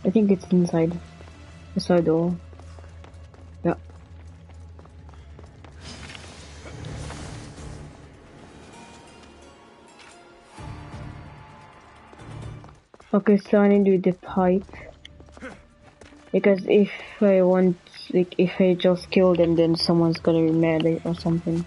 I think it's inside the side door. Yeah. Okay, so I need to do the pipe. Because if I want, like, if I just kill them, then someone's gonna be mad or something.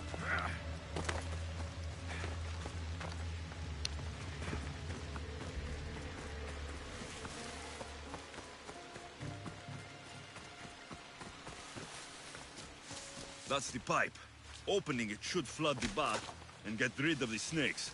That's the pipe. Opening it should flood the bath and get rid of the snakes.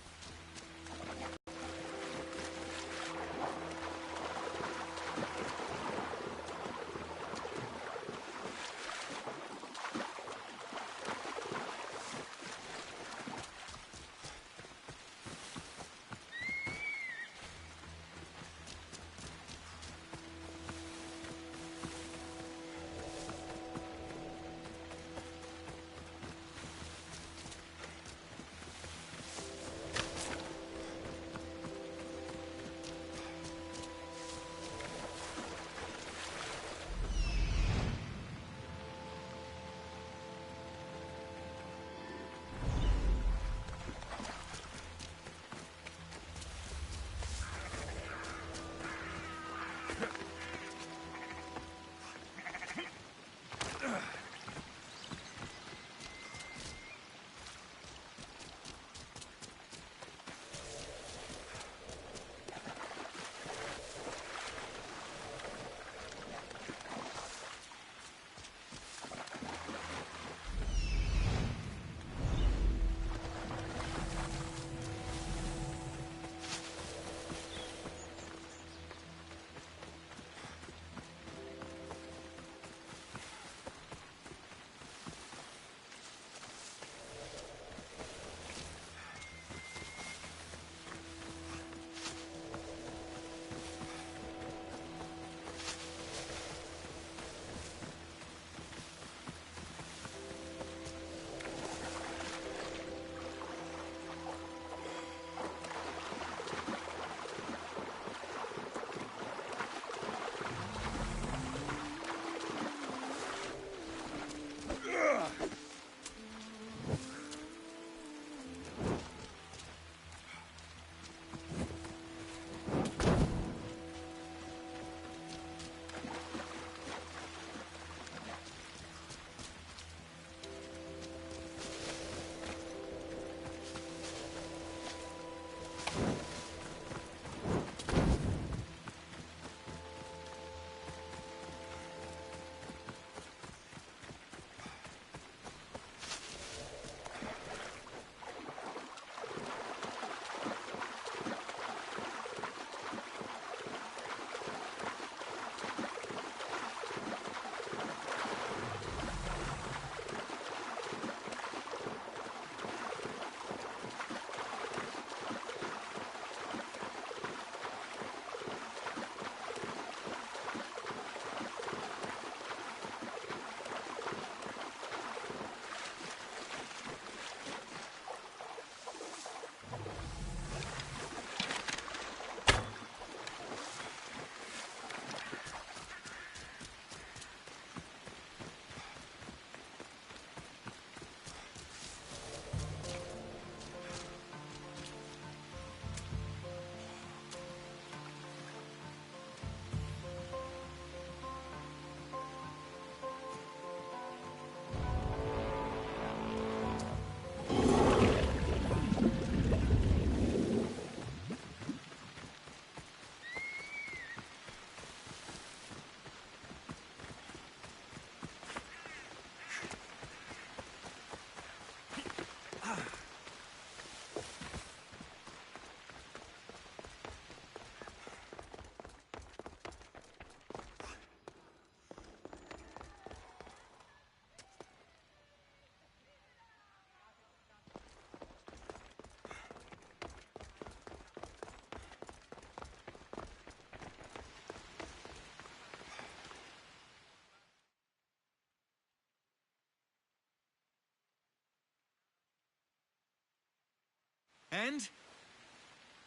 And?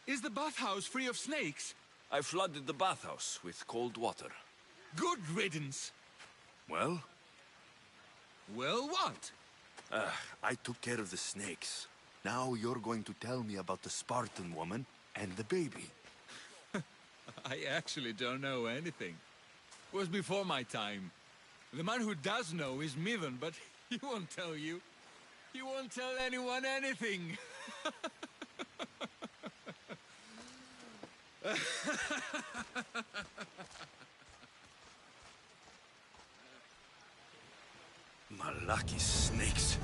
Is the bathhouse free of snakes? I flooded the bathhouse with cold water. Good riddance. Well? Well, what? I took care of the snakes. Now you're going to tell me about the Spartan woman and the baby. I actually don't know anything. It was before my time. The man who does know is Midon, but he won't tell you. He won't tell anyone anything. Malaki snakes.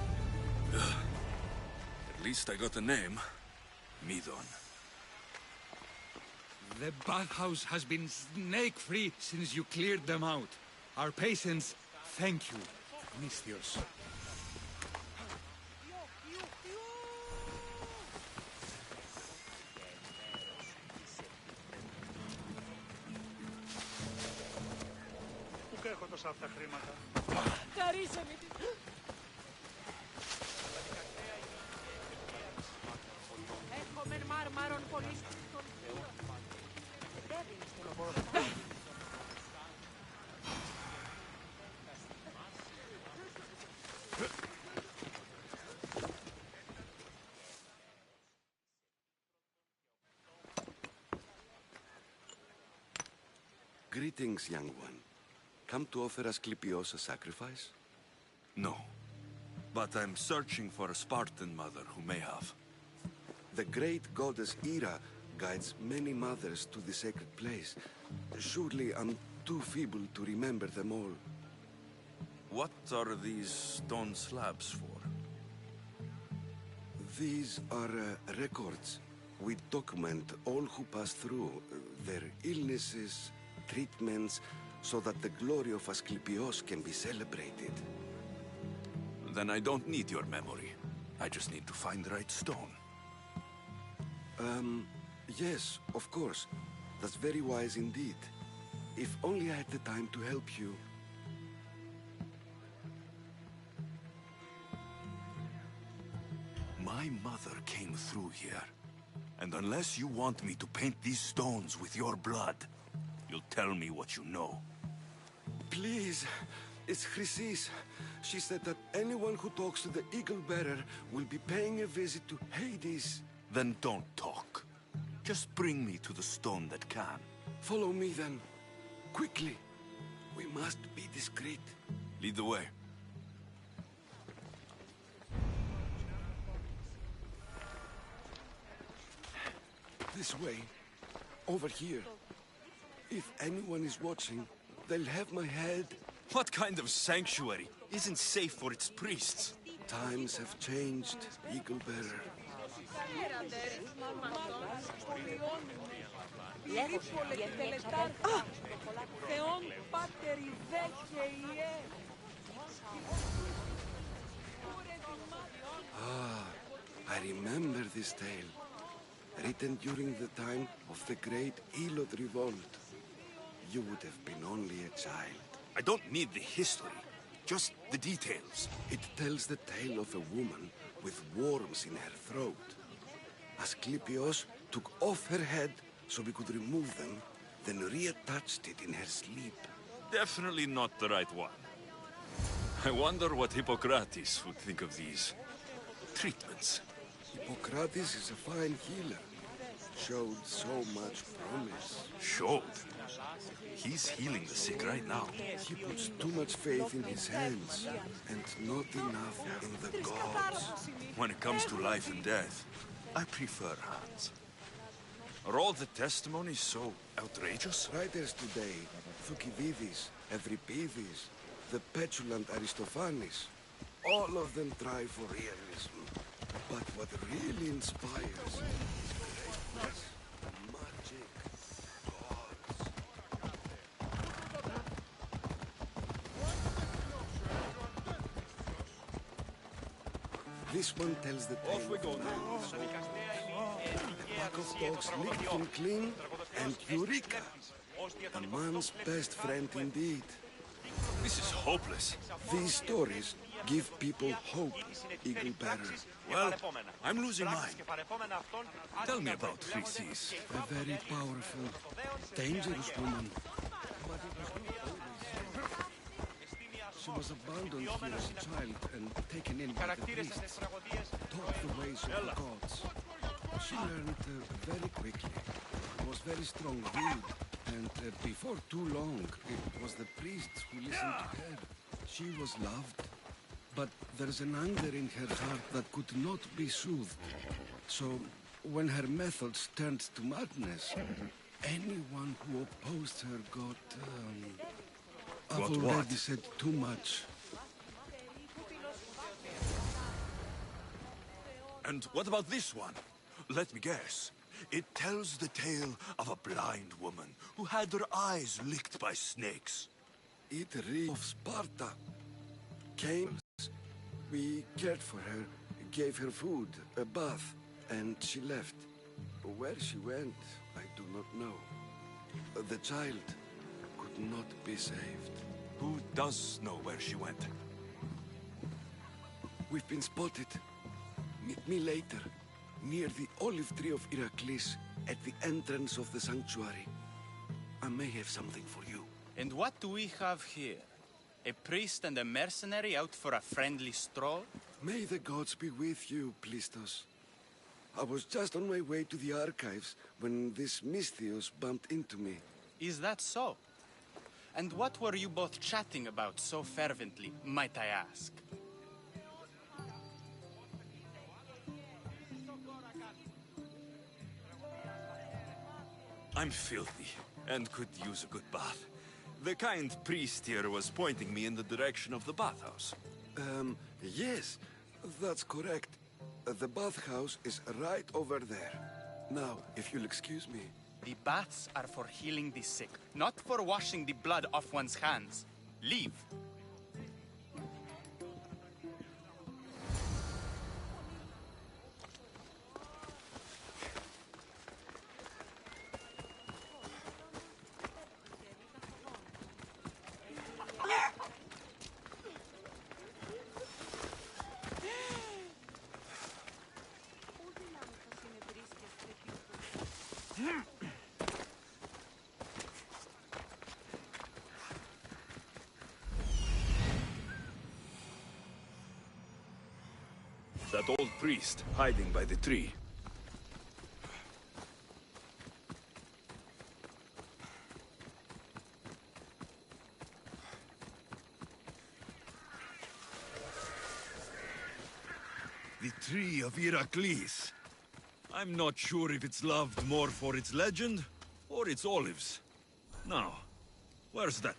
Ugh. At least I got a name. Midon. The bathhouse has been snake-free since you cleared them out. Our patients thank you, Misthios. Πού έχω τόσα αυτά χρήματα. Χαρίσε με την... Έχουμε μάρμαρον πολύ στον Greetings, young one. Come to offer Asclepios a sacrifice? No. But I'm searching for a Spartan mother who may have. The great goddess Ira guides many mothers to the sacred place. Surely I'm too feeble to remember them all. What are these stone slabs for? These are records. We document all who pass through, their illnesses, treatments, so that the glory of Asclepios can be celebrated. Then I don't need your memory. I just need to find the right stone. Yes, of course. That's very wise indeed. If only I had the time to help you. My mother came through here. And unless you want me to paint these stones with your blood, you'll tell me what you know. Please, it's Chrysis. She said that anyone who talks to the Eagle Bearer will be paying a visit to Hades. Then don't talk. Just bring me to the stone that can. Follow me then. Quickly. We must be discreet. Lead the way. This way. Over here. If anyone is watching, they'll have my head. What kind of sanctuary isn't safe for its priests? Times have changed, Eagle Bearer. I remember this tale. Written during the time of the great Elot revolt. You would have been only a child. I don't need the history, just the details. It tells the tale of a woman with worms in her throat. Asclepios took off her head so we could remove them, then reattached it in her sleep. Definitely not the right one. I wonder what Hippocrates would think of these treatments. Hippocrates is a fine healer. Showed so much promise. Showed? He's healing the sick right now. He puts too much faith in his hands, and not enough in the gods. When it comes to life and death, I prefer hands. Are all the testimonies so outrageous? Writers today, Thucydides, Euripides, the petulant Aristophanes, all of them try for realism. But what really inspires is greatness, magic, gods. This one tells the tale. Off we go now. A pack of dogs licked him clean, and Eureka, a man's best friend indeed. This is hopeless. These stories give people hope, Eagle Bearer. Well, I'm losing mine. Tell me about Chrysis. A very powerful, dangerous woman. But it was not always. She was abandoned here as a child and taken in by the priests, taught the ways of the gods. She learned very quickly, was very strong-willed, and before too long, it was the priests who listened to her. She was loved, but there's an anger in her heart that could not be soothed. So, when her methods turned to madness, anyone who opposed her got, I've already said too much. And what about this one? Let me guess. It tells the tale of a blind woman who had her eyes licked by snakes. It reeks of Sparta. Came, we cared for her, gave her food, a bath, and she left. Where she went, I do not know. The child could not be saved. Who does know where she went? We've been spotted. Meet me later, near the olive tree of Heracles, at the entrance of the sanctuary. I may have something for you. And what do we have here? A priest and a mercenary out for a friendly stroll? May the gods be with you, Plistos. I was just on my way to the archives when this Misthios bumped into me. Is that so? And what were you both chatting about so fervently, might I ask? I'm filthy, and could use a good bath. The kind priest here was pointing me in the direction of the bathhouse. Yes, that's correct. The bathhouse is right over there. Now, if you'll excuse me. The baths are for healing the sick, not for washing the blood off one's hands. Leave. That old priest hiding by the tree. The tree of Heracles. I'm not sure if it's loved more for its legend or its olives. Now, where's that?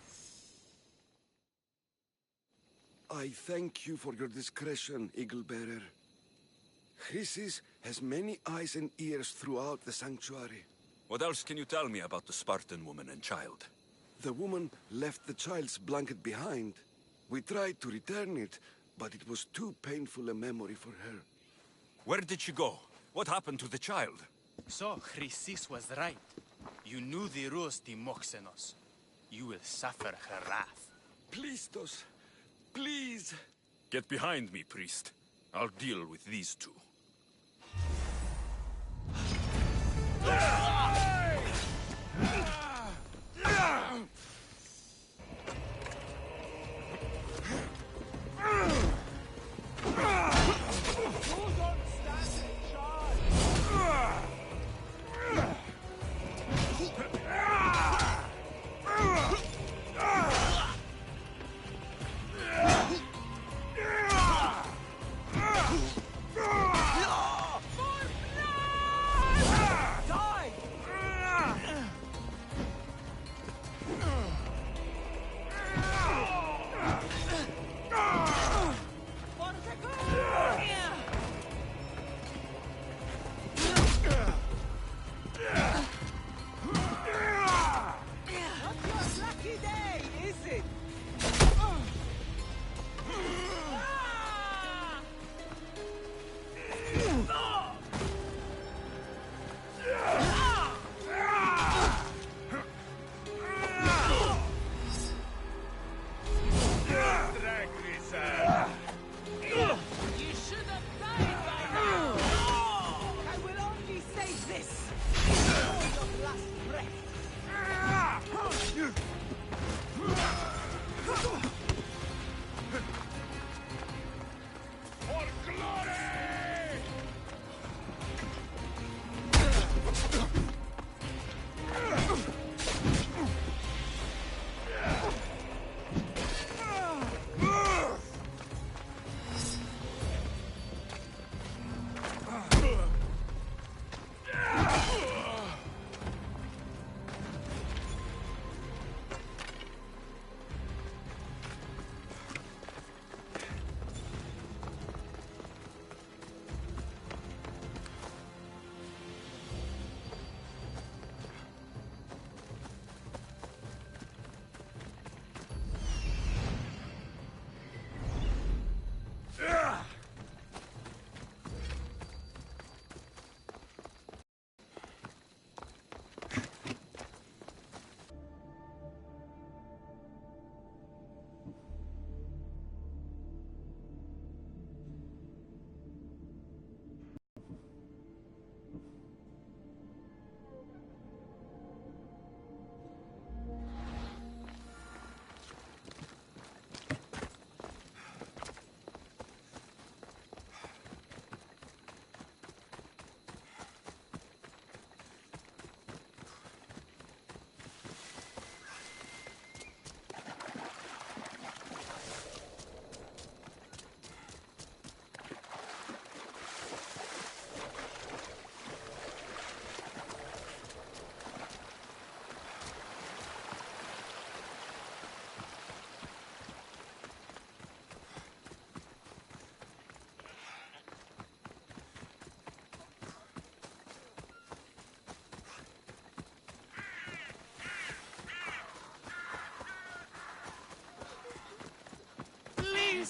I thank you for your discretion, Eagle Bearer. Chrysis has many eyes and ears throughout the sanctuary. What else can you tell me about the Spartan woman and child? The woman left the child's blanket behind. We tried to return it, but it was too painful a memory for her. Where did she go? What happened to the child? So, Chrysis was right. You knew the rules, Timoxenos. You will suffer her wrath. Plistos, please! Get behind me, priest. I'll deal with these two.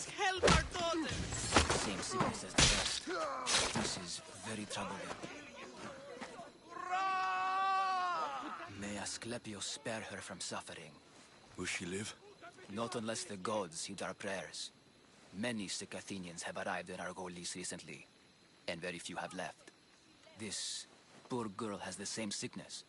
us help our daughter! Same sickness as the rest. This is very troubling. May Asclepius spare her from suffering. Will she live? Not unless the gods heed our prayers. Many sick Athenians have arrived in Argolis recently, and very few have left. This poor girl has the same sickness.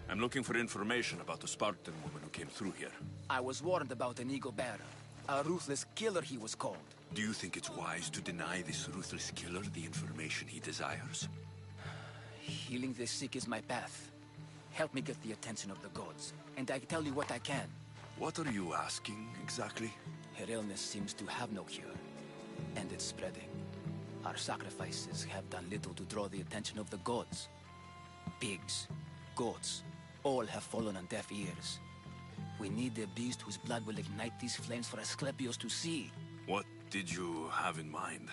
I'm looking for information about the Spartan woman who came through here. I was warned about an eagle bearer. A ruthless killer he was called. Do you think it's wise to deny this ruthless killer the information he desires? Healing the sick is my path. Help me get the attention of the gods, and I tell you what I can. What are you asking, exactly? Her illness seems to have no cure, and it's spreading. Our sacrifices have done little to draw the attention of the gods. Pigs, goats, all have fallen on deaf ears. We need a beast whose blood will ignite these flames for Asclepius to see. What did you have in mind?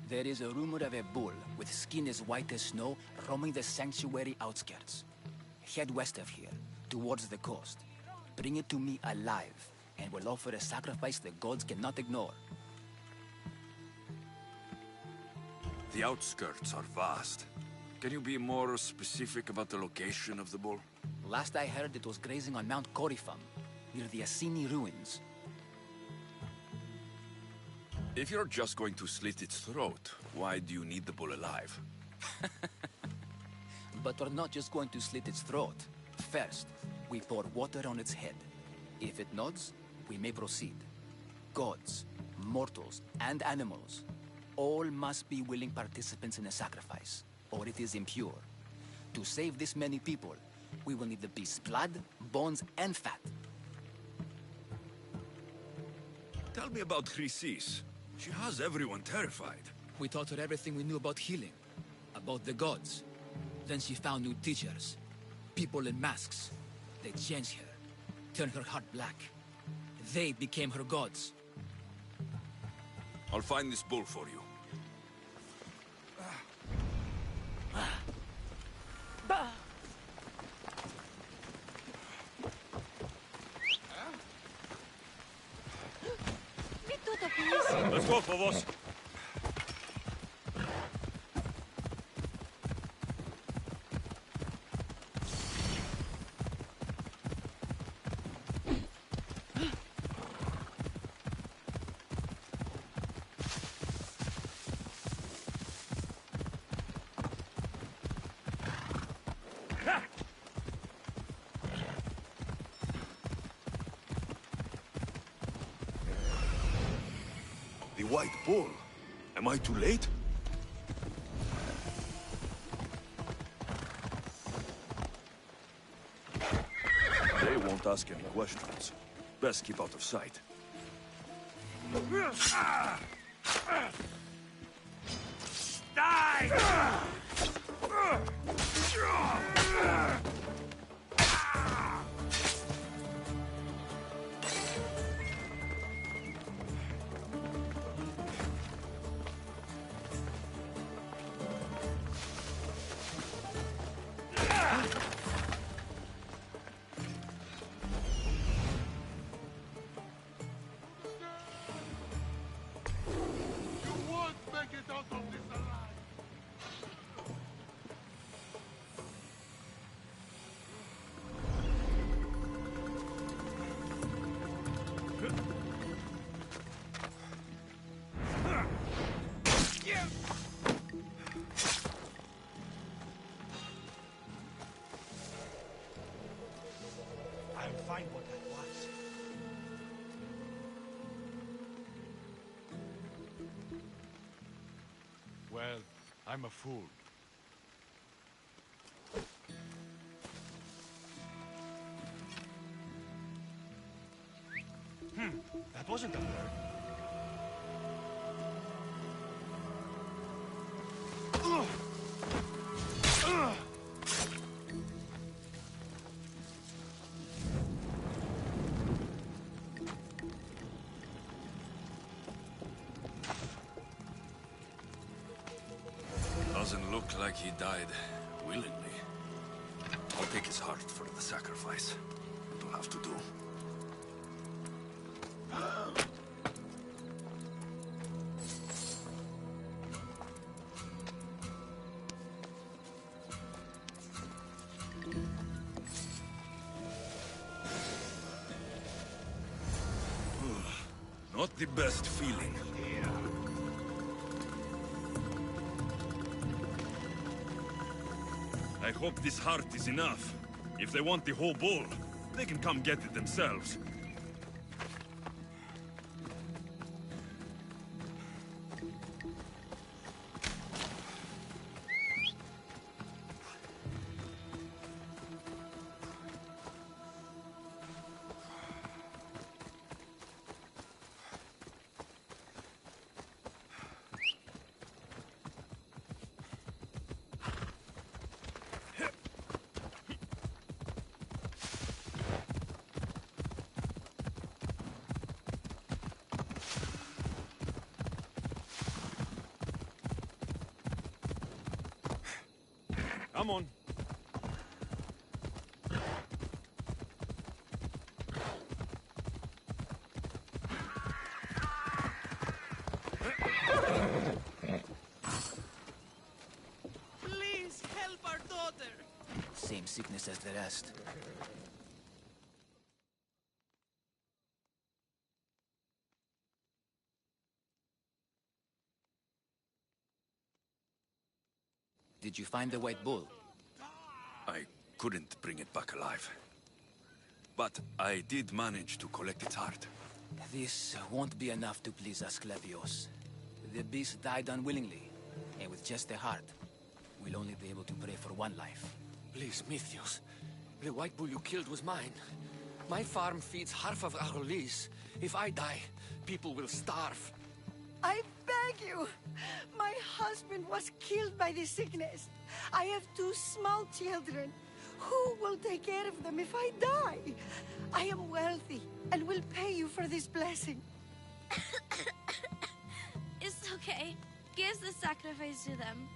There is a rumor of a bull with skin as white as snow roaming the sanctuary outskirts. Head west of here, towards the coast. Bring it to me alive, and we'll offer a sacrifice the gods cannot ignore. The outskirts are vast. Can you be more specific about the location of the bull? Last I heard, it was grazing on Mount Corifum, near the Assini ruins. If you're just going to slit its throat, why do you need the bull alive? But we're not just going to slit its throat. First, we pour water on its head. If it nods, we may proceed. Gods, mortals, and animals, all must be willing participants in a sacrifice, or it is impure. To save this many people, we will need the beast's blood, bones, and fat. Tell me about Chrysis. She has everyone terrified. We taught her everything we knew about healing, about the gods. Then she found new teachers, people in masks. They changed her, turned her heart black. They became her gods. I'll find this bull for you. Let's go, Phobos. The White Bull. Am I too late? They won't ask any questions. Best keep out of sight. Die! I'll find what that was. Well, I'm a fool. That wasn't a bird. Doesn't look like he died willingly. I'll take his heart for the sacrifice. It'll have to do. Not the best feeling. I hope this heart is enough. If they want the whole bull, they can come get it themselves. Come on. Please help our daughter. Same sickness as the rest. Did you find the white bull? I couldn't bring it back alive. But I did manage to collect its heart. This won't be enough to please Asclepios. The beast died unwillingly, and with just the heart, we'll only be able to pray for one life. Please, Mythios. The white bull you killed was mine. My farm feeds half of Arolis. If I die, people will starve. I beg you! My husband was killed by this sickness. I have 2 small children. Who will take care of them if I die? I am wealthy and will pay you for this blessing. It's okay. Give the sacrifice to them.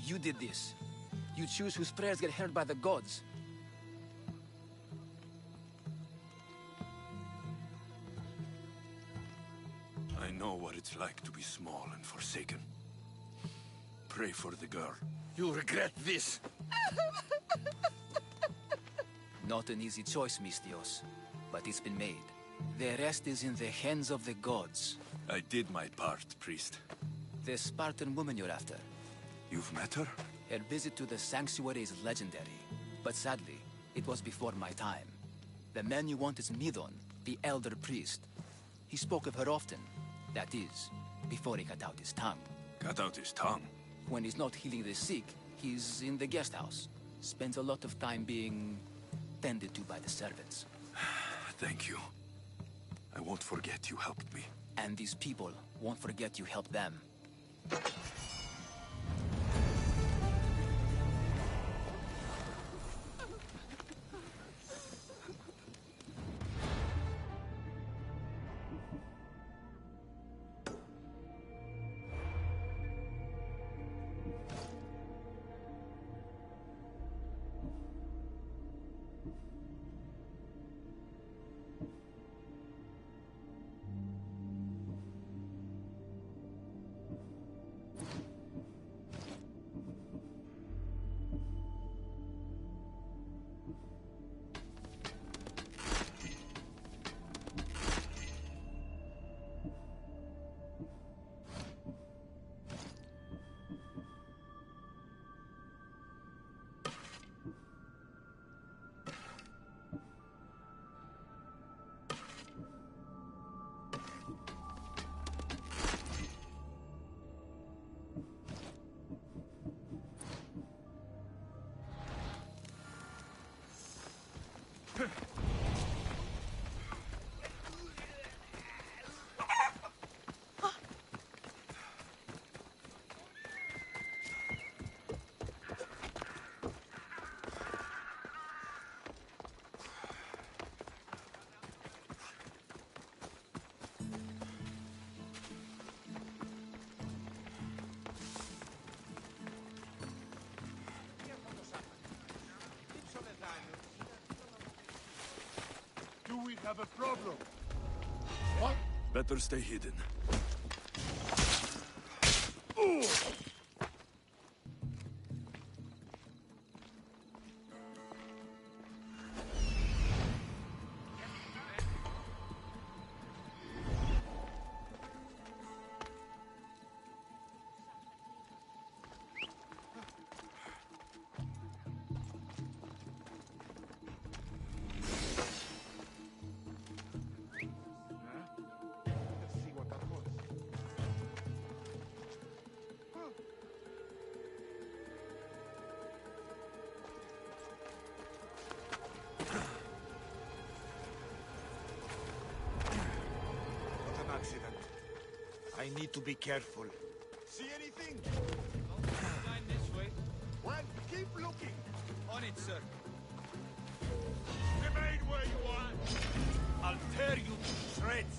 You did this. You choose whose prayers get heard by the gods. I know what it's like to be small and forsaken. Pray for the girl. You'll regret this. Not an easy choice, Mystios, but it's been made. The rest is in the hands of the gods. I did my part, priest. The Spartan woman you're after. You've met her? Her visit to the sanctuary is legendary, but sadly, it was before my time. The man you want is Midon, the elder priest. He spoke of her often. That is, before he cut out his tongue. Cut out his tongue? When he's not healing the sick, he's in the guest house. Spends a lot of time being tended to by the servants. Thank you. I won't forget you helped me. And these people won't forget you helped them. have a problem. What? Better stay hidden. I need to be careful. See anything? Line this way. Well, keep looking. On it, sir. Remain where you are. I'll tear you to shreds.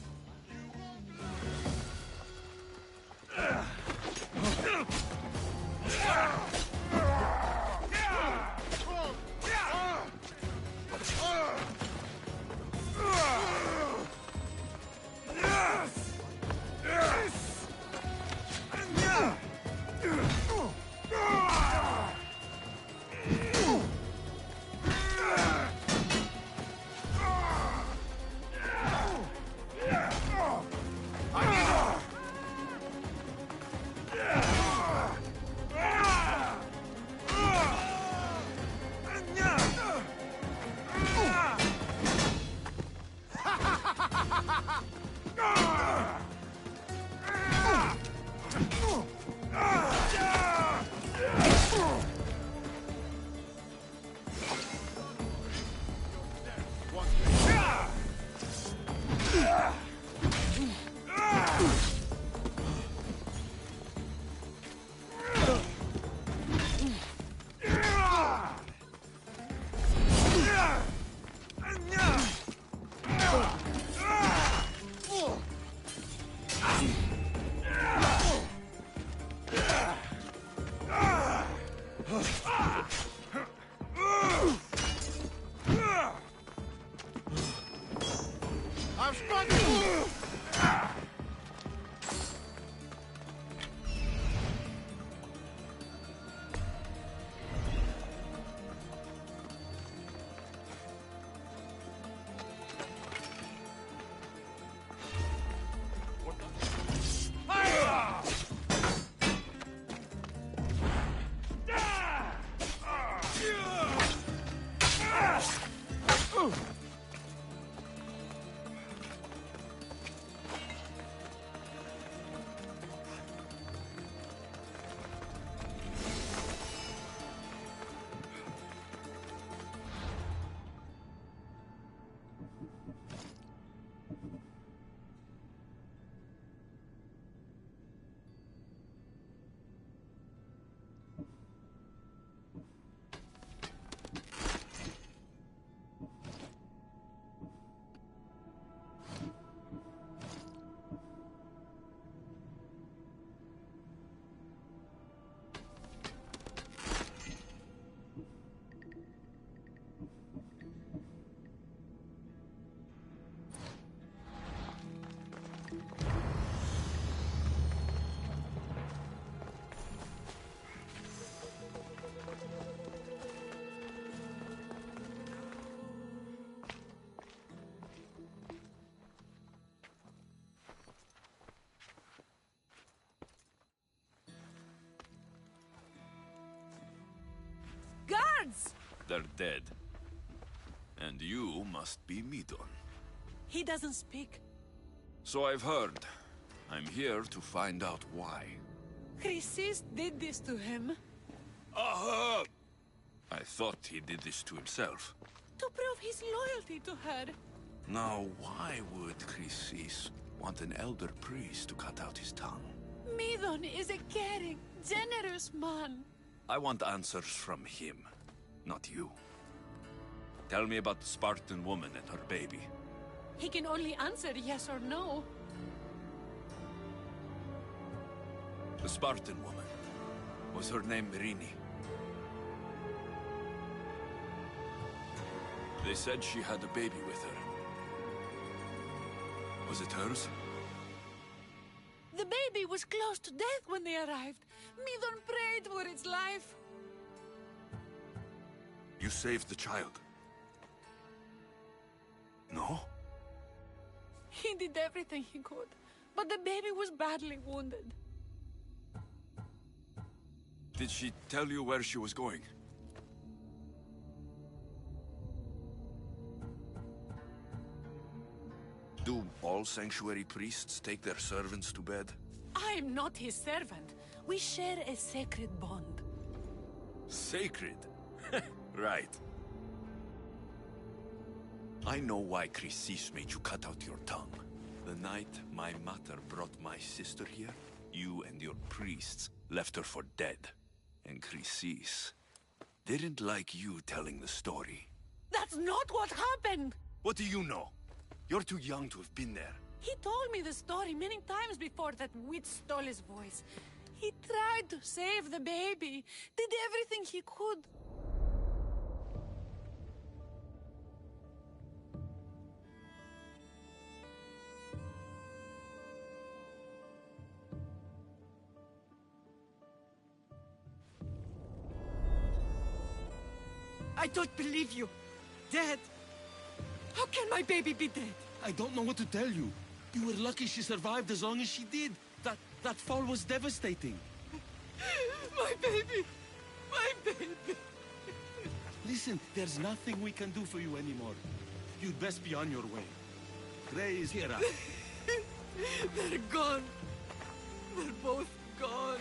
Guards! They're dead. And you must be Midon. He doesn't speak. So I've heard. I'm here to find out why. Chrysis did this to him. Aha! I thought he did this to himself. To prove his loyalty to her. Now, why would Chrysis want an elder priest to cut out his tongue? Midon is a caring, generous man. I want answers from him, not you. Tell me about the Spartan woman and her baby. He can only answer yes or no. The Spartan woman. Was her name Mirini? They said she had a baby with her. Was it hers? The baby was close to death when they arrived. Midon prayed for its life. You saved the child. No? He did everything he could, but the baby was badly wounded. Did she tell you where she was going? Do all sanctuary priests take their servants to bed? I'm not his servant. We share a sacred bond. Sacred? Right. I know why Chrysis made you cut out your tongue. The night my mother brought my sister here, you and your priests left her for dead. And Chrysis didn't like you telling the story. That's not what happened! What do you know? You're too young to have been there. He told me the story many times before that witch stole his voice. He tried to save the baby, did everything he could. I don't believe you. Dead? How can my baby be dead? I don't know what to tell you. You were lucky she survived as long as she did. That fall was devastating. My baby! My baby! Listen, there's nothing we can do for you anymore. You'd best be on your way. Gray is here. They're gone. They're both gone.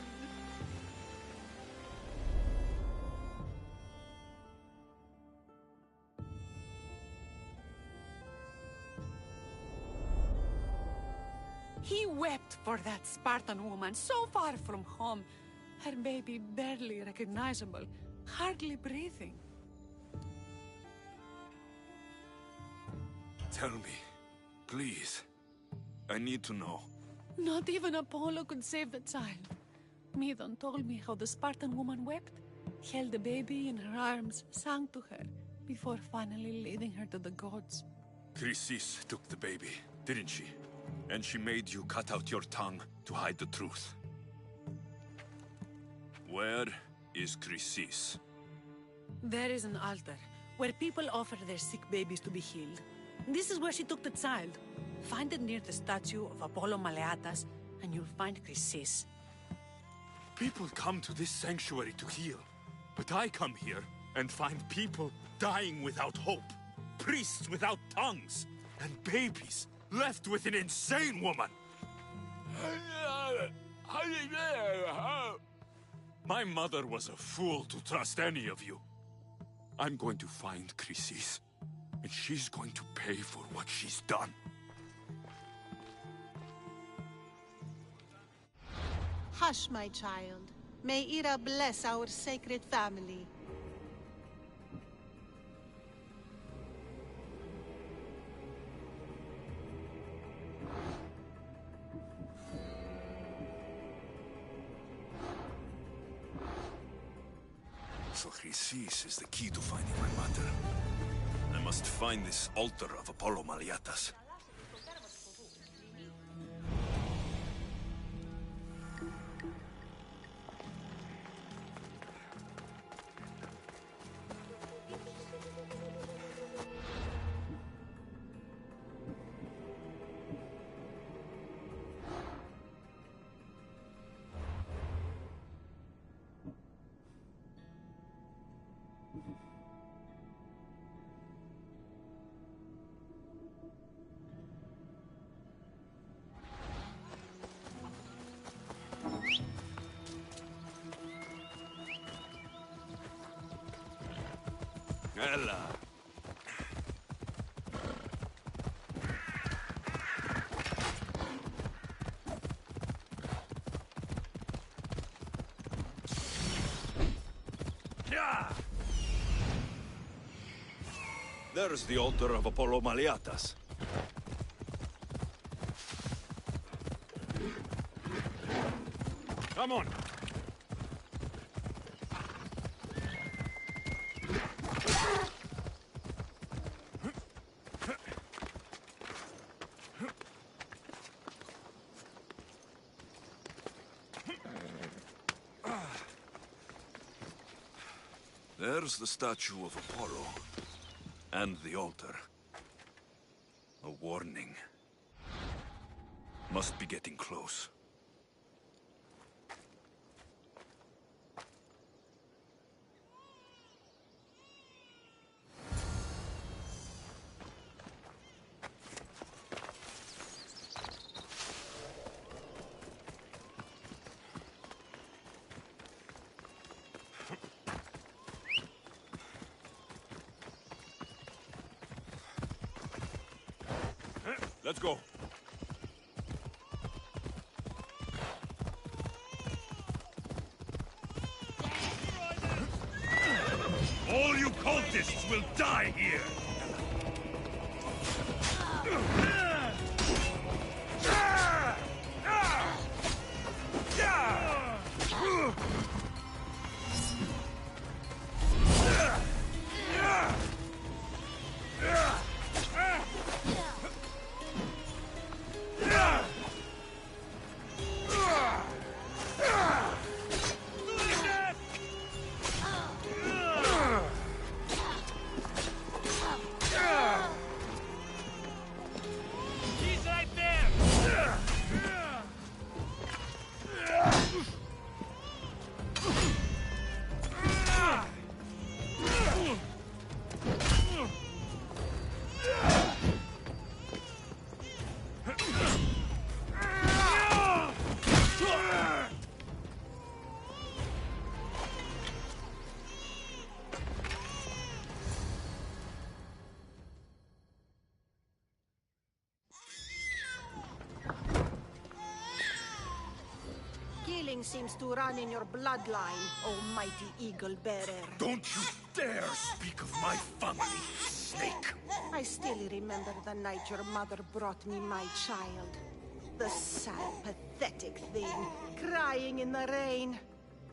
He wept for that Spartan woman so far from home. Her baby barely recognizable, hardly breathing. Tell me, please. I need to know. Not even Apollo could save the child. Midon told me how the Spartan woman wept, held the baby in her arms, sang to her, before finally leading her to the gods. Chrysis took the baby, didn't she? And she made you cut out your tongue to hide the truth. Where is Chrysis? There is an altar, where people offer their sick babies to be healed. This is where she took the child. Find it near the statue of Apollo Maleatas, and you'll find Chrysis. People come to this sanctuary to heal. But I come here and find people dying without hope. Priests without tongues. And babies left with an insane woman. My mother was a fool to trust any of you. I'm going to find Chrysis, and she's going to pay for what she's done. Hush, my child. May Ira bless our sacred family. So Chrysis is the key to finding my mother. I must find this altar of Apollo Maleatas. Ella. There's the altar of Apollo Maleatas. Come on. There's the statue of Apollo. And the altar. A warning. Must be getting close. Let's go. All you cultists will die here! Killing seems to run in your bloodline, almighty eagle bearer. Don't you dare speak of my family, snake! I still remember the night your mother brought me my child. The sad, pathetic thing, crying in the rain.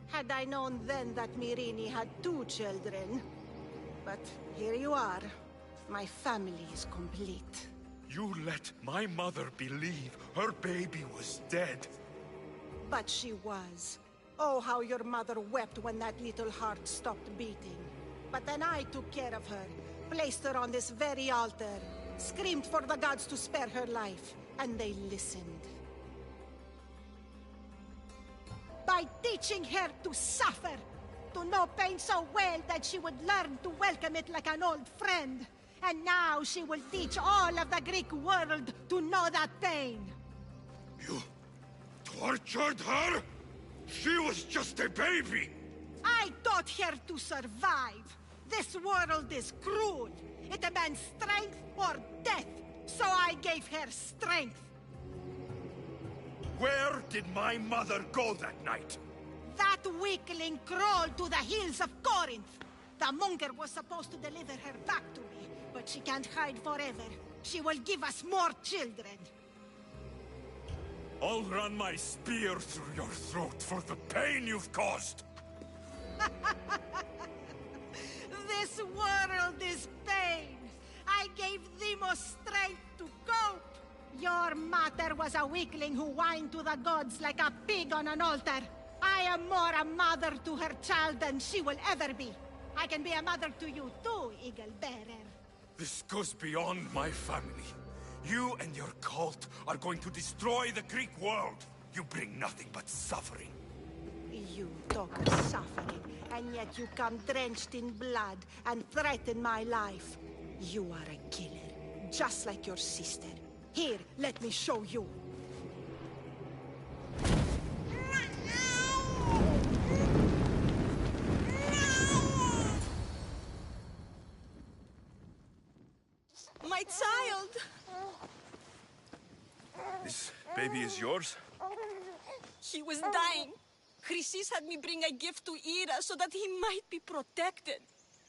Had I known then that Mirini had 2 children. But here you are. My family is complete. You let my mother believe her baby was dead. But she was. Oh, how your mother wept when that little heart stopped beating. But then I took care of her, placed her on this very altar, screamed for the gods to spare her life, and they listened. By teaching her to suffer, to know pain so well that she would learn to welcome it like an old friend. And now she will teach all of the Greek world to know that pain. You tortured her? She was just a baby! I taught her to survive. This world is cruel. It demands strength or death. So I gave her strength. Where did my mother go that night? That weakling crawled to the hills of Corinth. The monger was supposed to deliver her back to me, but she can't hide forever. She will give us more children. I'll run my spear through your throat for the pain you've caused! This world is pain. I gave Demos strength to cope. Your mother was a weakling who whined to the gods like a pig on an altar. I am more a mother to her child than she will ever be. I can be a mother to you too, Eagle Bearer. This goes beyond my family. You and your cult are going to destroy the Greek world. You bring nothing but suffering. You talk of suffering, and yet you come drenched in blood and threaten my life. You are a killer, just like your sister. Here, let me show you. My child! This baby is yours? He was dying. Chrysis had me bring a gift to Ira so that he might be protected.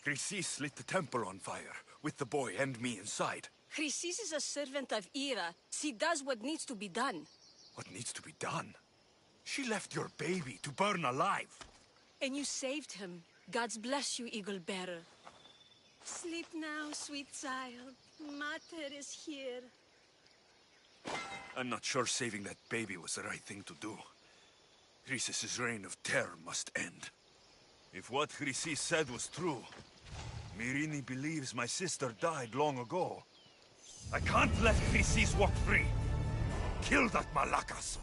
Chrysis lit the temple on fire, with the boy and me inside. Chrysis is a servant of Ira. She does what needs to be done. What needs to be done? She left your baby to burn alive. And you saved him. Gods bless you, Eagle Bearer. Sleep now, sweet child. Mater is here. I'm not sure saving that baby was the right thing to do. Chrysis' reign of terror must end. If what Chrysis said was true, Mirini believes my sister died long ago. I can't let Chrysis walk free. Kill that Malakas!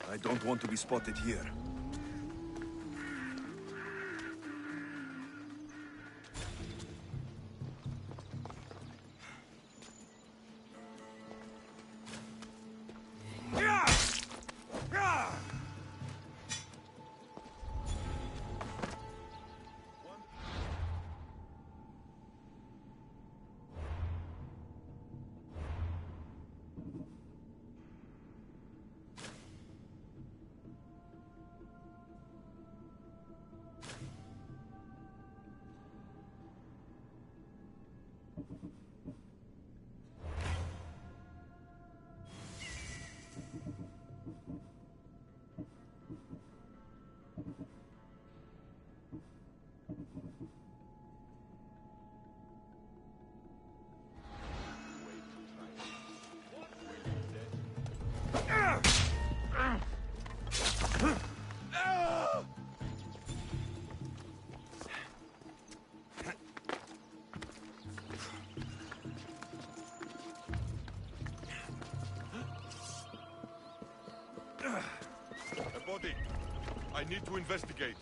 I don't want to be spotted here. A body. I need to investigate.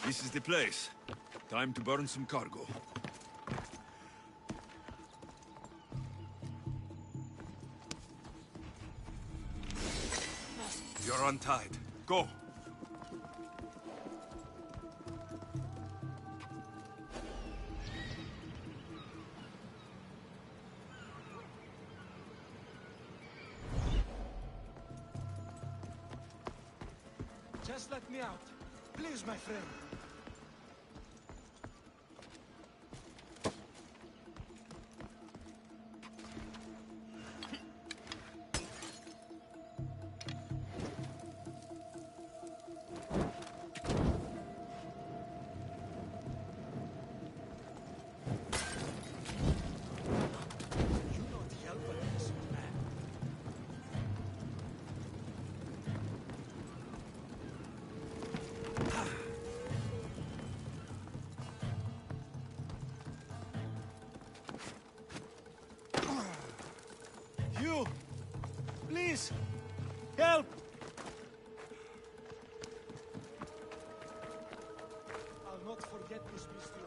This is the place. Time to burn some cargo. You're untied. Go! Just let me out. Please, my friend. You! Please! Help! I'll not forget this, Mistios.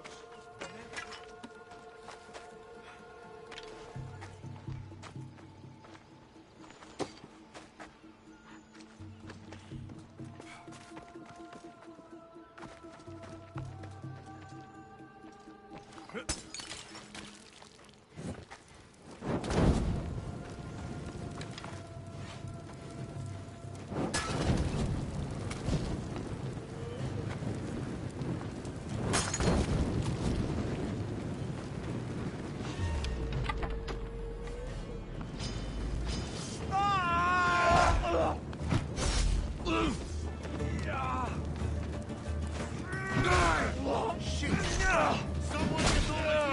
Shit! Someone get over!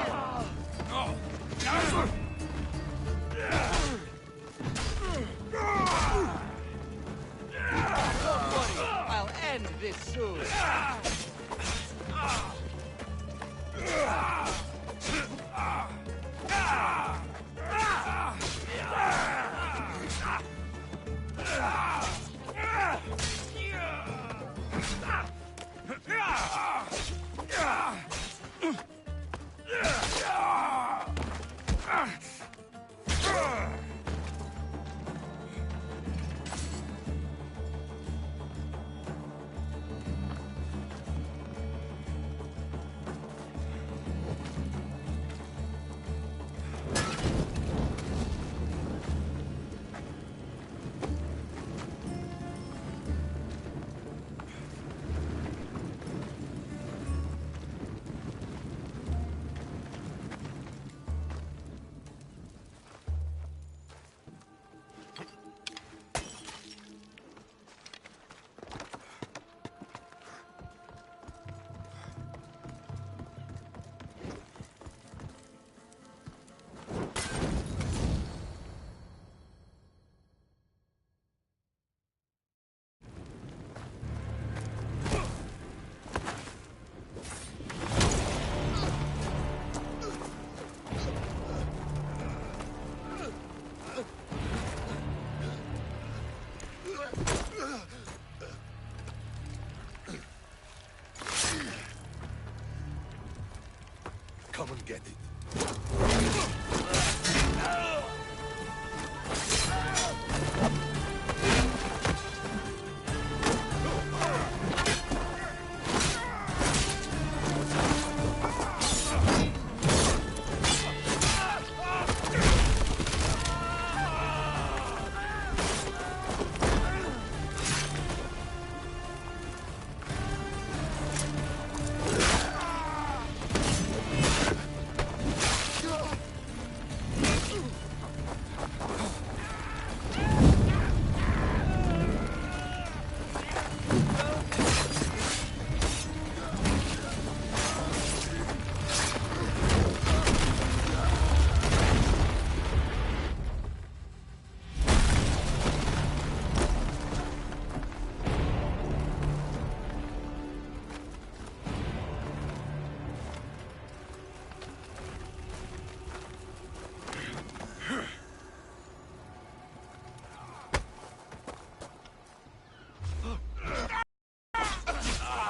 come and get it.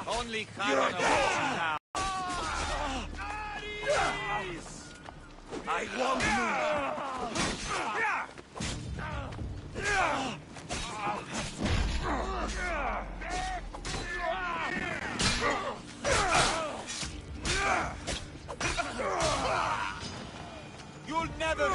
Only Charon now. I won't You'll never.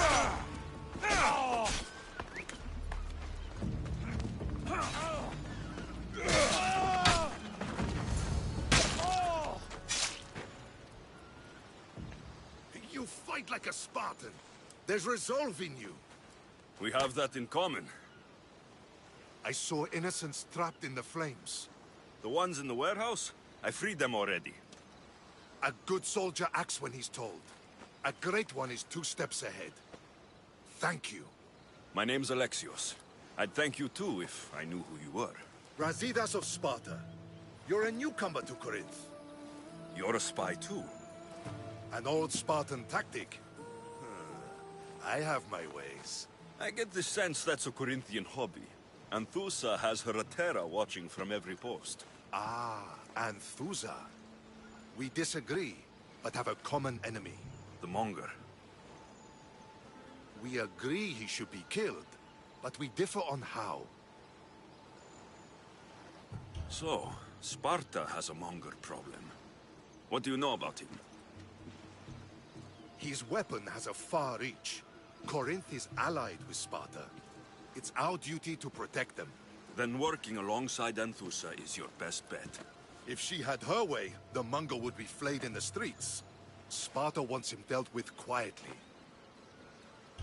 You fight like a Spartan. There's resolve in you. We have that in common. I saw innocents trapped in the flames. The ones in the warehouse? I freed them already. A good soldier acts when he's told. A great one is 2 steps ahead. Thank you. My name's Alexios. I'd thank you too if I knew who you were. Brasidas of Sparta. You're a newcomer to Corinth. You're a spy too. An old Spartan tactic. I have my ways. I get the sense that's a Corinthian hobby. Anthusa has her Atera watching from every post. Ah, Anthusa. We disagree, but have a common enemy. The Monger. We agree he should be killed, but we differ on how. So, Sparta has a Monger problem. What do you know about him? His weapon has a far reach. Corinth is allied with Sparta. It's our duty to protect them. Then working alongside Anthusa is your best bet. If she had her way, the Mongol would be flayed in the streets. Sparta wants him dealt with quietly.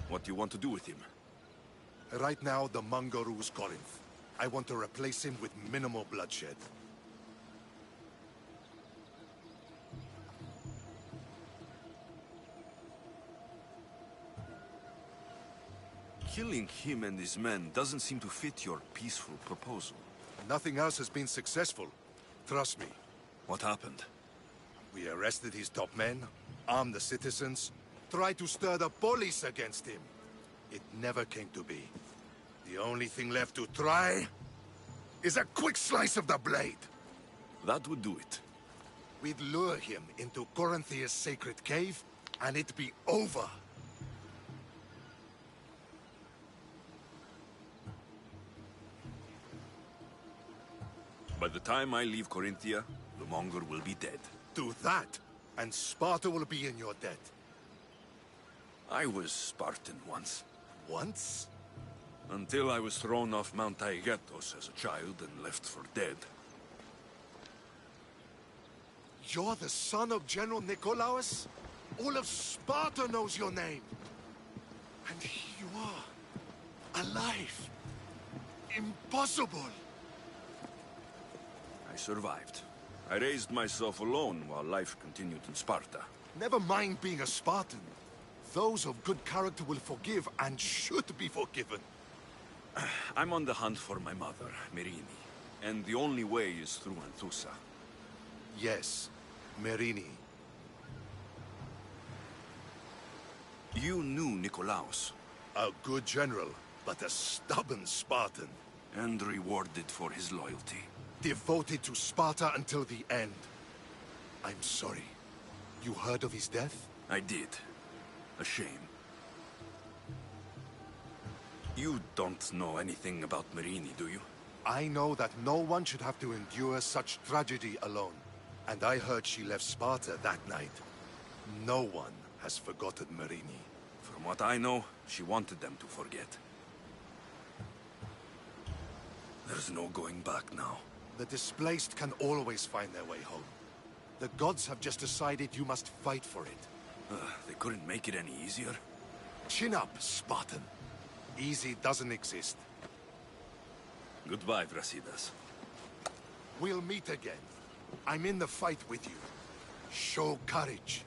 What do you want to do with him? Right now, the Mongol rules Corinth. I want to replace him with minimal bloodshed. Killing him and his men doesn't seem to fit your peaceful proposal. Nothing else has been successful. Trust me. What happened? We arrested his top men, armed the citizens, tried to stir the police against him. It never came to be. The only thing left to try is a quick slice of the blade. That would do it. We'd lure him into Corinthia's sacred cave, and it'd be over. By the time I leave Corinthia, the Monger will be dead. Do that, and Sparta will be in your debt. I was Spartan once. Once? Until I was thrown off Mount Taygetos as a child and left for dead. You're the son of General Nikolaos? All of Sparta knows your name. And here you are, alive. Impossible. I survived. I raised myself alone while life continued in Sparta. Never mind being a Spartan. Those of good character will forgive and should be forgiven. I'm on the hunt for my mother, Merini. And the only way is through Anthusa. Yes, Merini. You knew Nikolaos. A good general, but a stubborn Spartan. And rewarded for his loyalty. Devoted to Sparta until the end. I'm sorry. You heard of his death? I did. A shame. You don't know anything about Marini, do you? I know that no one should have to endure such tragedy alone. And I heard she left Sparta that night. No one has forgotten Marini. From what I know, she wanted them to forget. There's no going back now. The displaced can always find their way home. The gods have just decided you must fight for it. They couldn't make it any easier? Chin up, Spartan. Easy doesn't exist. Goodbye, Brasidas. We'll meet again. I'm in the fight with you. Show courage.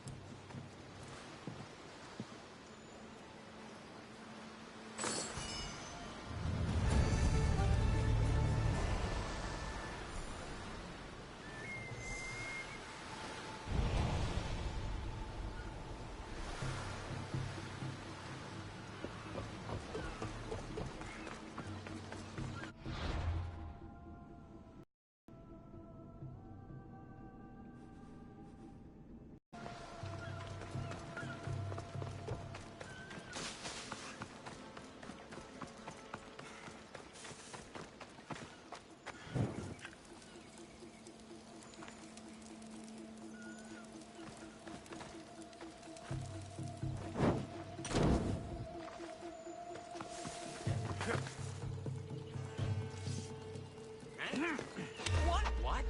What?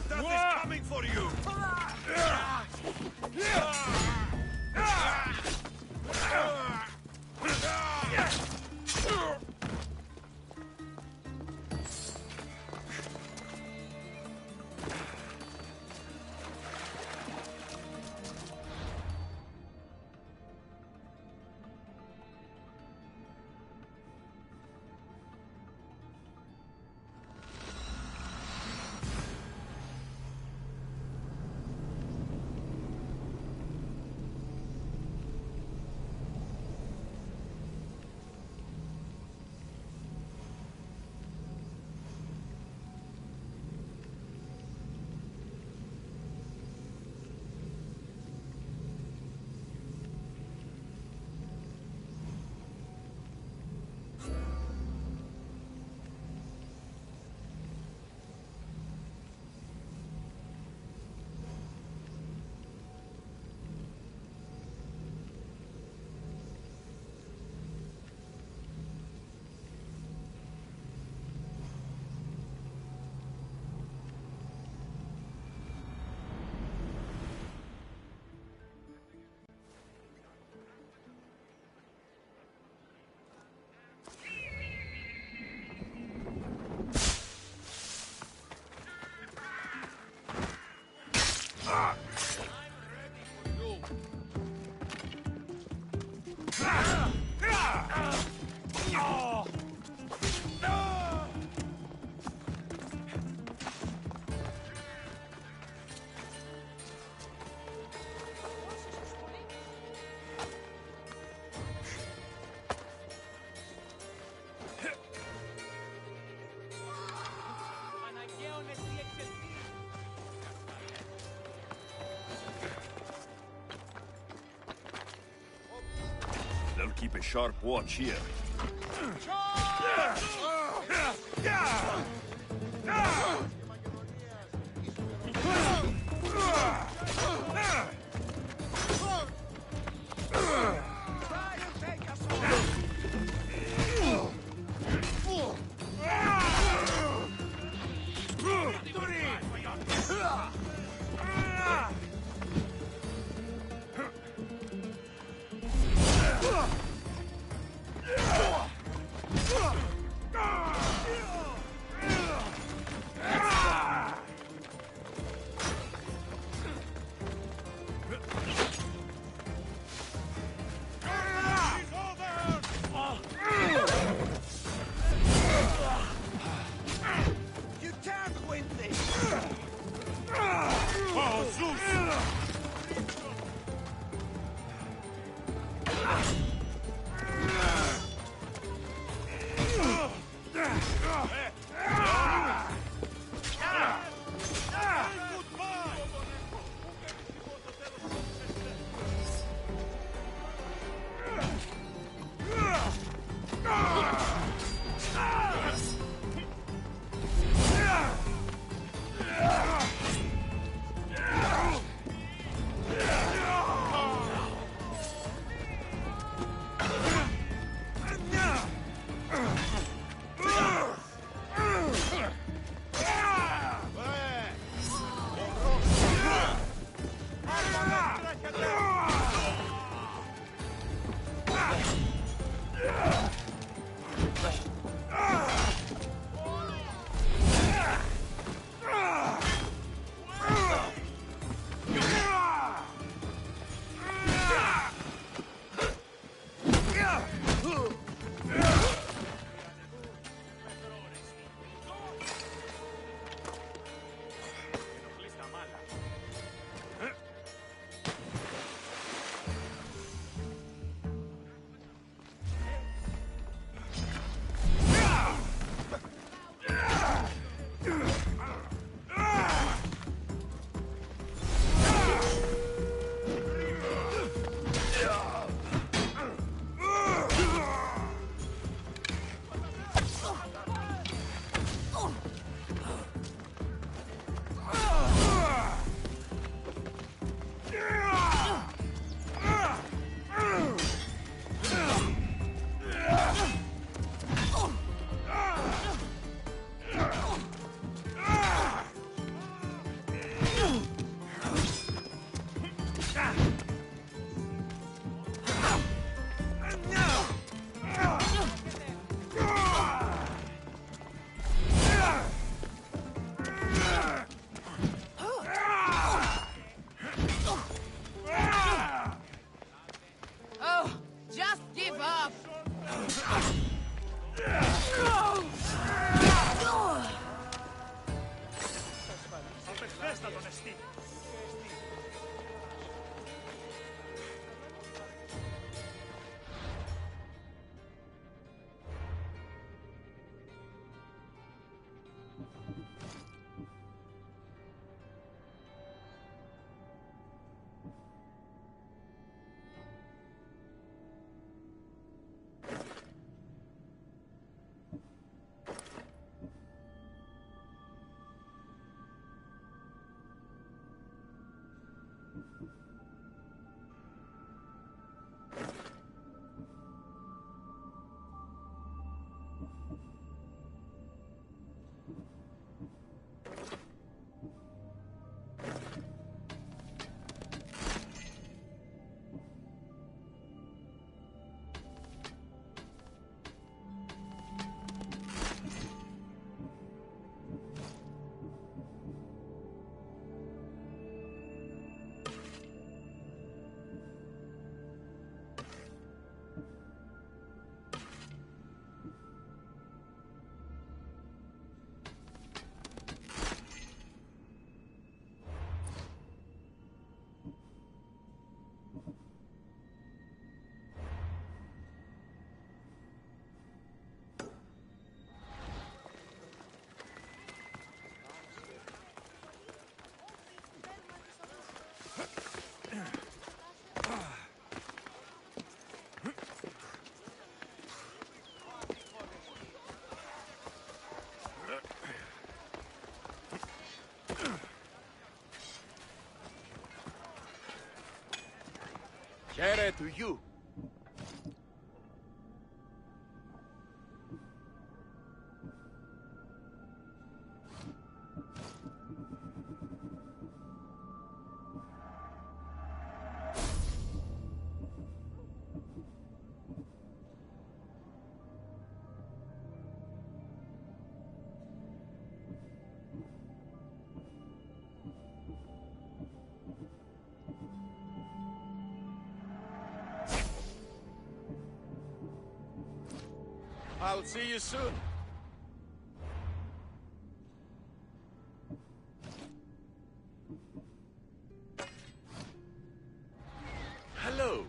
Death is coming for you! They'll keep a sharp watch here. Share to you. I'll see you soon. Hello.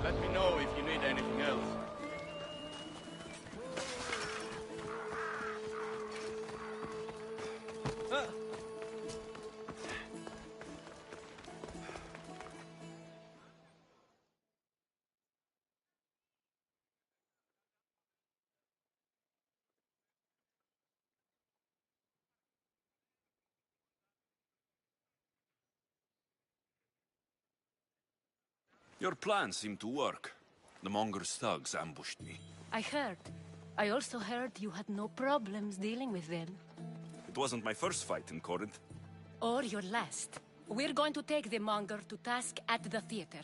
Let me know if you need anything else. Your plan seemed to work. The Monger's thugs ambushed me. I heard. I also heard you had no problems dealing with them. It wasn't my first fight in Corinth. Or your last. We're going to take the monger to task at the theater.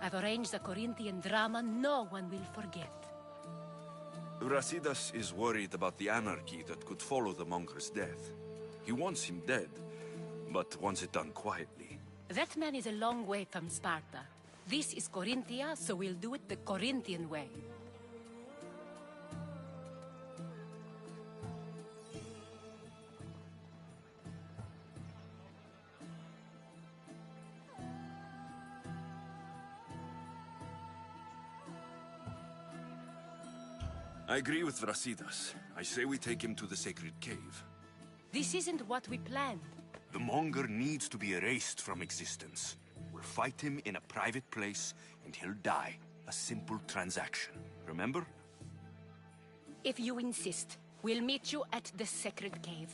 I've arranged a Corinthian drama no one will forget. Brasidas is worried about the anarchy that could follow the monger's death. He wants him dead, but wants it done quietly. That man is a long way from Sparta. This is Corinthia, so we'll do it the Corinthian way. I agree with Brasidas. I say we take him to the sacred cave. This isn't what we planned. The monger needs to be erased from existence. We'll fight him in a private place, and he'll die. A simple transaction. Remember? If you insist, we'll meet you at the sacred cave.